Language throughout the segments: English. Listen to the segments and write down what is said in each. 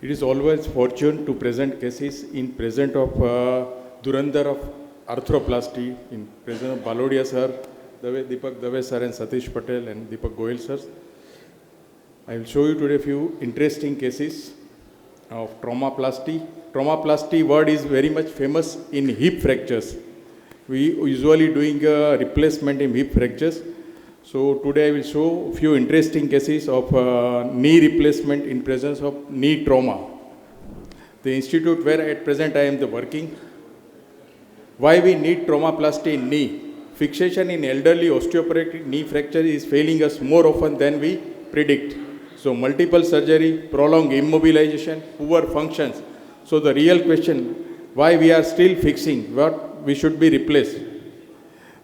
It is always fortune to present cases in present of Durandar of Arthroplasty, in present of Balodia sir, Deepak Dave sir and Satish Patel and Deepak Goyal sir. I will show you today a few interesting cases of trauma-plasty. Trauma-plasty word is very much famous in hip fractures. We usually doing a replacement in hip fractures. So today I will show a few interesting cases of knee replacement in presence of knee trauma. The institute where at present I am working. Why we need trauma-plasty in knee? Fixation in elderly osteoporotic knee fracture is failing us more often than we predict. So multiple surgery, prolonged immobilization, poor functions. So the real question, why we are still fixing, what we should be replaced?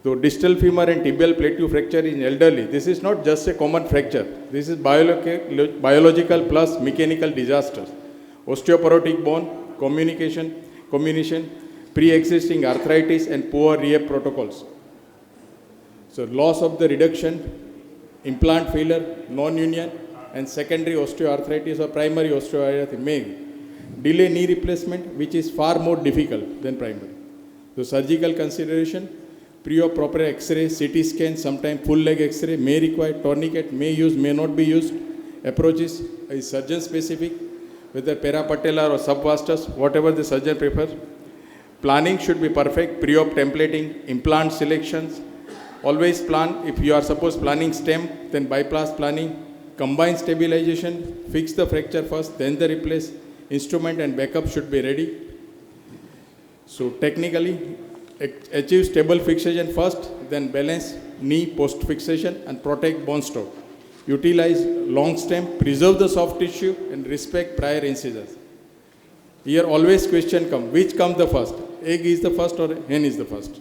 So distal femur and tibial plateau fracture in elderly, this is not just a common fracture. This is biological plus mechanical disasters. Osteoporotic bone, comminution, pre-existing arthritis and poor rehab protocols. So loss of the reduction, implant failure, non-union and secondary osteoarthritis or primary osteoarthritis may delay knee replacement, which is far more difficult than primary. So surgical consideration, pre-op proper X-ray, CT scan, sometimes full leg X-ray may require, tourniquet may use, may not be used. Approaches is surgeon specific, whether parapatellar or subvastus, whatever the surgeon prefers. Planning should be perfect, pre-op templating, implant selections. Always plan, if you are planning stem, then bypass planning, combine stabilization, fix the fracture first, then the replace. Instrument and backup should be ready. So technically, achieve stable fixation first, then balance knee post fixation and protect bone stock. Utilize long stem, preserve the soft tissue and respect prior incisions. Here always question comes, which comes the first? Egg is the first or hen is the first?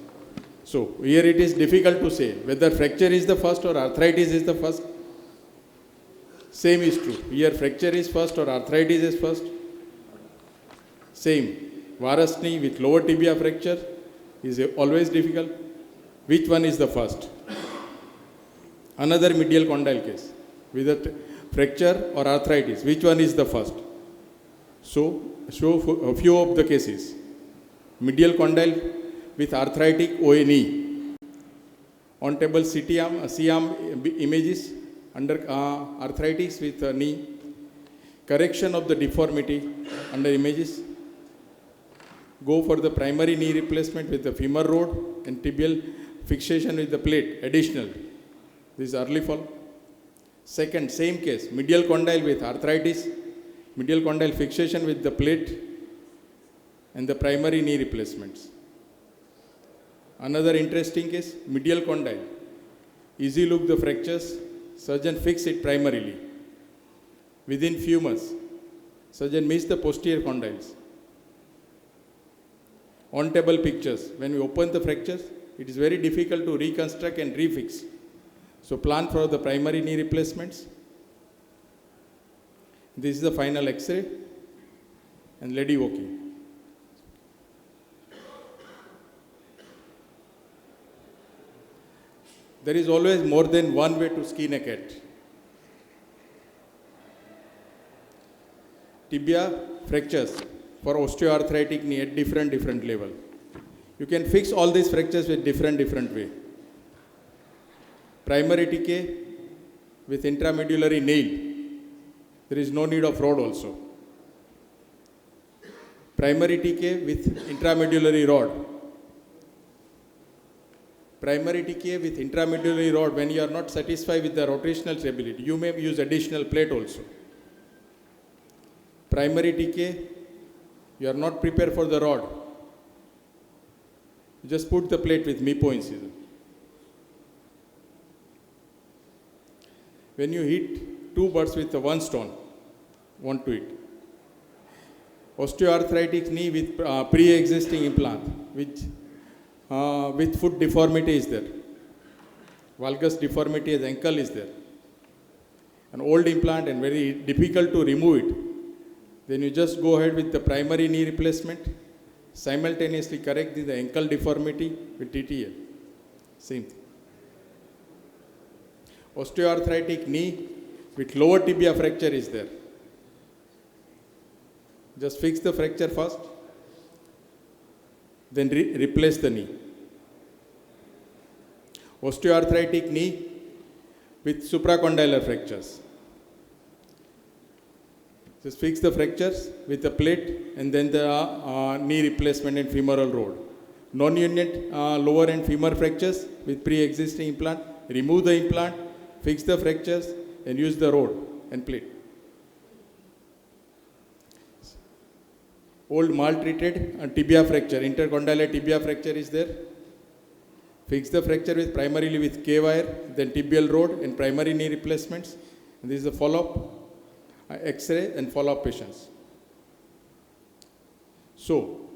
So here it is difficult to say whether fracture is the first or arthritis is the first. Same is true. Here fracture is first or arthritis is first. Same. Varus knee with lower tibia fracture is always difficult. Which one is the first? Another medial condyle case with a fracture or arthritis. Which one is the first? So, show a few of the cases. Medial condyle with arthritic OA knee. On table C-arm images under arthritis with knee. Correction of the deformity under images. Go for the primary knee replacement with the femur rod and tibial fixation with the plate, additional. This is early fall. Second, same case, medial condyle with arthritis, medial condyle fixation with the plate and the primary knee replacements. Another interesting case, medial condyle. Easy look the fractures, surgeon fix it primarily. Within few months, surgeon miss the posterior condyles. On table pictures, when we open the fractures, it is very difficult to reconstruct and refix. So plan for the primary knee replacements. This is the final X-ray and lady walking. There is always more than one way to skin a cat. Tibia fractures for osteoarthritic knee at different level. You can fix all these fractures with different way. Primary TK with intramedullary nail. There is no need of rod also. Primary TK with intramedullary rod. Primary TK with intramedullary rod, when you are not satisfied with the rotational stability, you may use additional plate also. Primary TK, you are not prepared for the rod. You just put the plate with MIPO incision. When you hit two birds with one stone, one to hit. Osteoarthritic knee with pre-existing implant, with foot deformity is there. Valgus deformity as ankle is there. An old implant and very difficult to remove it. Then you just go ahead with the primary knee replacement, simultaneously correct the ankle deformity with TTL. Same thing. Osteoarthritic knee with lower tibia fracture is there. Just fix the fracture first, then replace the knee. Osteoarthritic knee with supracondylar fractures. Just fix the fractures with a plate and then the knee replacement and femoral rod. Non-unit lower and femur fractures with pre-existing implant. Remove the implant, fix the fractures and use the rod and plate. Old maltreated tibia fracture, intercondylar tibia fracture is there. Fix the fracture with primarily with K-wire, then tibial rod and primary knee replacements. And this is the follow-up, X-ray and follow-up patients. So,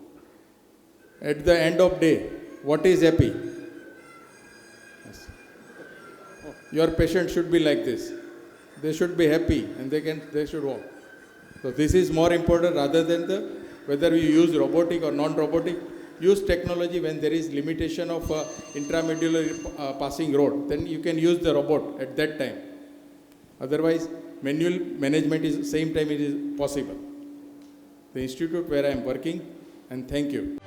at the end of day, what is happy? Yes. Your patient should be like this. They should be happy and they should walk. So this is more important rather than whether we use robotic or non-robotic. Use technology when there is limitation of intramedullary passing rod. Then you can use the robot at that time. Otherwise, manual management is same time it is possible. The institute where I am working, and thank you.